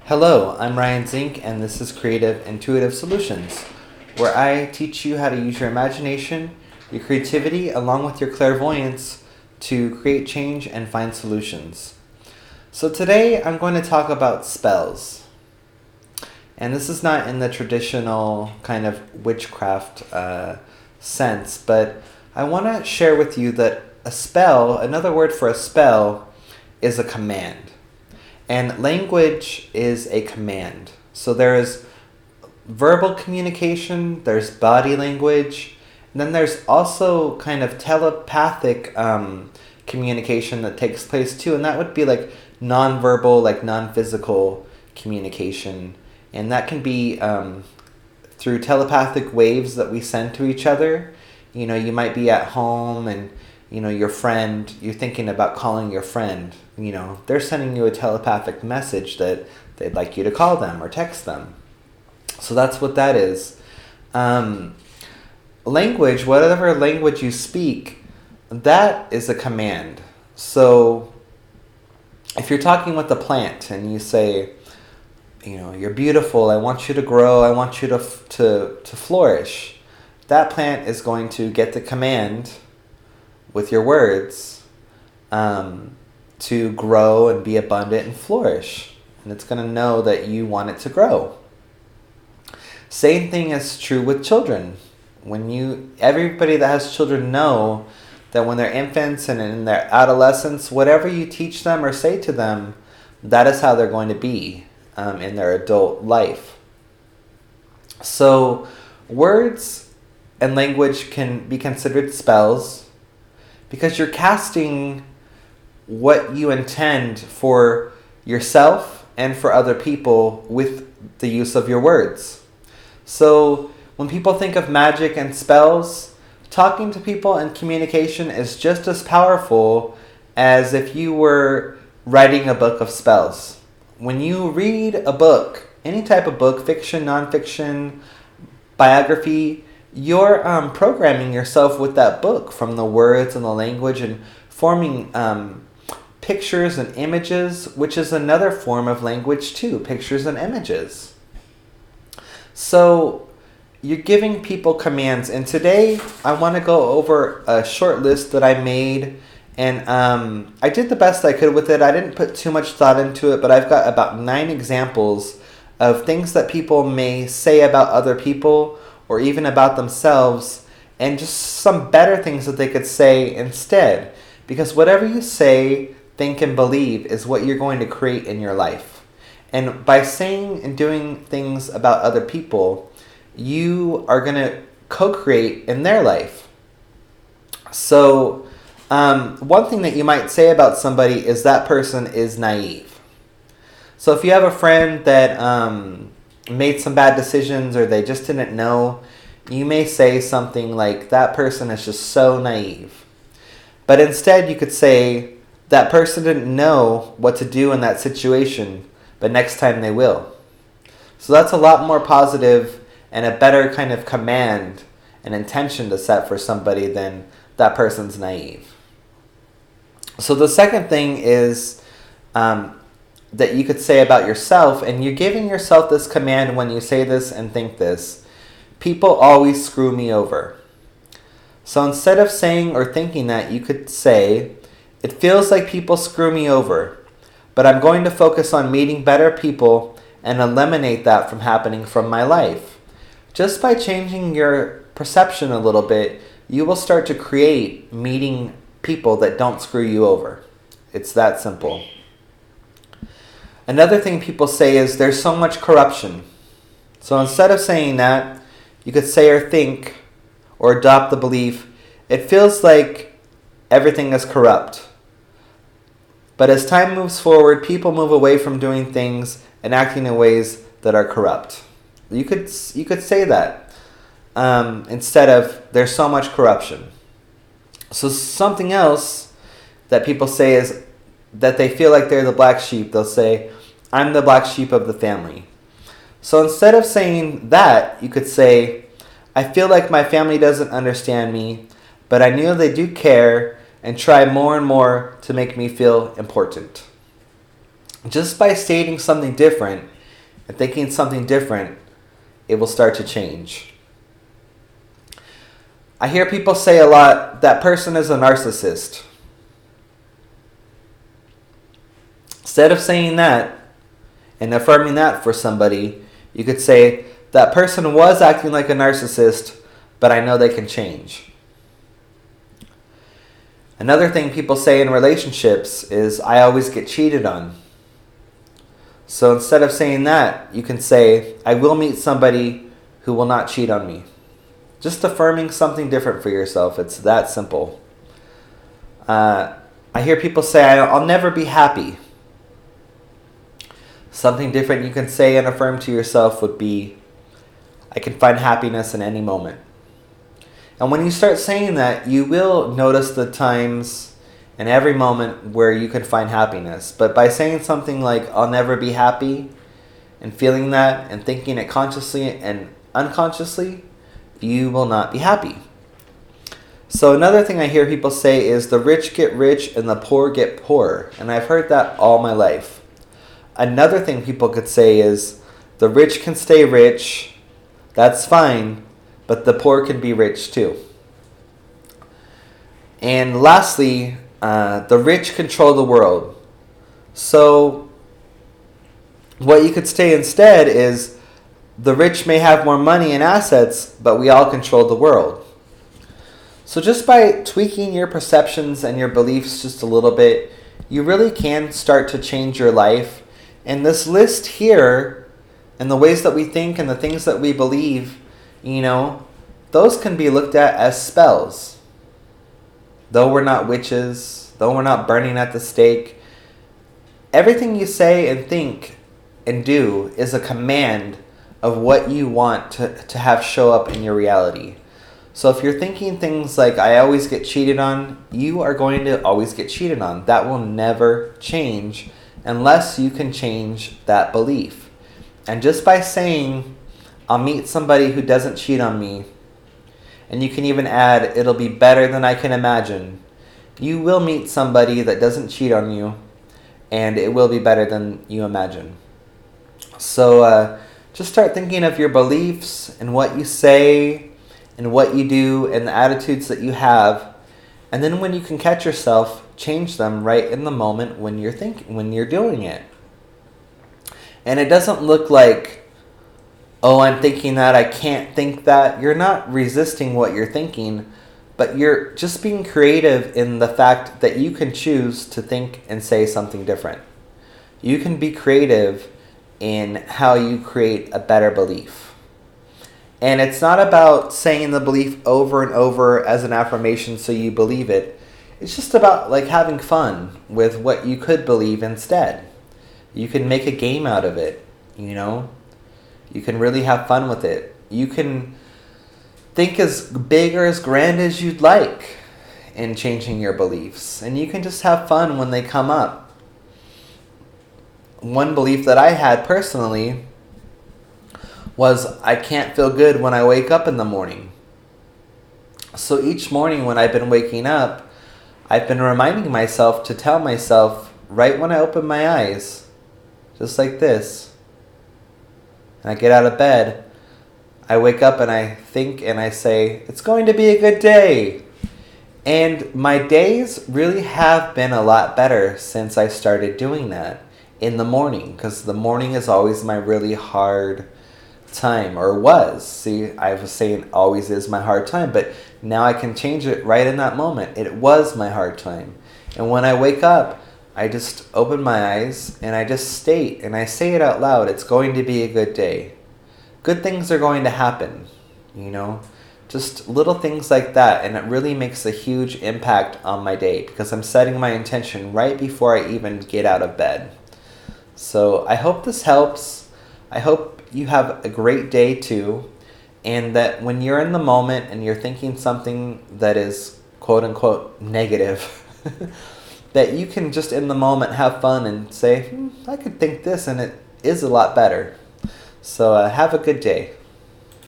Hello, I'm Ryan Zink, and this is Creative Intuitive Solutions, where I teach you how to use your imagination, your creativity, along with your clairvoyance to create change and find solutions. So today I'm going to talk about spells. And this is not in the traditional kind of witchcraft sense, but I want to share with you that a spell, another word for a spell, is a command. And language is a command. So there is verbal communication, there's body language, and then there's also kind of telepathic communication that takes place too. And that would be like non-verbal, like non-physical communication. And that can be through telepathic waves that we send to each other. You know, you might be at home and your friend, you're thinking about calling your friend, they're sending you a telepathic message that they'd like you to call them or text them. So that's what that is. Language, whatever language you speak, that is a command. So if you're talking with a plant and you say, you're beautiful, I want you to grow, I want you to flourish, that plant is going to get the command with your words to grow and be abundant and flourish. And it's going to know that you want it to grow. Same thing is true with children. Everybody that has children know that when they're infants and in their adolescence, whatever you teach them or say to them, that is how they're going to be in their adult life. So words and language can be considered spells, because you're casting what you intend for yourself and for other people with the use of your words. So when people think of magic and spells, talking to people and communication is just as powerful as if you were writing a book of spells. When you read a book, any type of book, fiction, nonfiction, biography, you're programming yourself with that book from the words and the language and forming pictures and images, which is another form of language too, pictures and images. So you're giving people commands. And today I want to go over a short list that I made. And I did the best I could with it. I didn't put too much thought into it, but I've got about 9 examples of things that people may say about other people or even about themselves, and just some better things that they could say instead. Because whatever you say, think, and believe is what you're going to create in your life. And by saying and doing things about other people, you are going to co-create in their life. So one thing that you might say about somebody is that person is naive. So if you have a friend that made some bad decisions or they just didn't know, you may say something like, that person is just so naive. But instead you could say, that person didn't know what to do in that situation, but next time they will. So that's a lot more positive and a better kind of command and intention to set for somebody than that person's naive. So the second thing is that you could say about yourself, and you're giving yourself this command when you say this and think this: people always screw me over. So instead of saying or thinking that, you could say, it feels like people screw me over, but I'm going to focus on meeting better people and eliminate that from happening from my life. Just by changing your perception a little bit, you will start to create meeting people that don't screw you over. It's that simple. Another thing people say is, there's so much corruption. So instead of saying that, you could say or think or adopt the belief, it feels like everything is corrupt. But as time moves forward, people move away from doing things and acting in ways that are corrupt. You could say that instead of, there's so much corruption. So something else that people say is that they feel like they're the black sheep. They'll say, I'm the black sheep of the family. So instead of saying that, you could say, I feel like my family doesn't understand me, but I know they do care and try more and more to make me feel important. Just by stating something different, and thinking something different, it will start to change. I hear people say a lot, that person is a narcissist. Instead of saying that and affirming that for somebody, you could say, that person was acting like a narcissist, but I know they can change. Another thing people say in relationships is, I always get cheated on. So instead of saying that, you can say, I will meet somebody who will not cheat on me. Just affirming something different for yourself. It's that simple. I hear people say, I'll never be happy. Something different you can say and affirm to yourself would be, I can find happiness in any moment. And when you start saying that, you will notice the times and every moment where you can find happiness. But by saying something like, I'll never be happy, and feeling that and thinking it consciously and unconsciously, you will not be happy. So another thing I hear people say is, the rich get rich and the poor get poorer. And I've heard that all my life. Another thing people could say is, the rich can stay rich, that's fine, but the poor can be rich too. And lastly, the rich control the world. So what you could say instead is, the rich may have more money and assets, but we all control the world. So just by tweaking your perceptions and your beliefs just a little bit, you really can start to change your life. And this list here, and the ways that we think and the things that we believe, those can be looked at as spells. Though we're not witches, though we're not burning at the stake, everything you say and think and do is a command of what you want to have show up in your reality. So if you're thinking things like, I always get cheated on, you are going to always get cheated on. That will never change unless you can change that belief. And just by saying, I'll meet somebody who doesn't cheat on me, and you can even add, it'll be better than I can imagine, you will meet somebody that doesn't cheat on you, and it will be better than you imagine. So just start thinking of your beliefs and what you say and what you do and the attitudes that you have. And then when you can catch yourself, change them right in the moment when you're doing it. And it doesn't look like, oh, I'm thinking that, I can't think that. You're not resisting what you're thinking, but you're just being creative in the fact that you can choose to think and say something different. You can be creative in how you create a better belief. And it's not about saying the belief over and over as an affirmation so you believe it. It's just about having fun with what you could believe instead. You can make a game out of it, You can really have fun with it. You can think as big or as grand as you'd like in changing your beliefs. And you can just have fun when they come up. One belief that I had personally was, I can't feel good when I wake up in the morning. So each morning when I've been waking up, I've been reminding myself to tell myself right when I open my eyes, just like this, and I get out of bed, I wake up and I think and I say, it's going to be a good day. And my days really have been a lot better since I started doing that in the morning, because the morning is always my really hard time, or was. See, I was saying always is my hard time, but now I can change it right in that moment. It was my hard time. And when I wake up, I just open my eyes and I just state, and I say it out loud, it's going to be a good day. Good things are going to happen, just little things like that. And it really makes a huge impact on my day because I'm setting my intention right before I even get out of bed. So I hope this helps. I hope you have a great day too. And that when you're in the moment and you're thinking something that is quote unquote negative, that you can just in the moment have fun and say, I could think this and it is a lot better. So have a good day.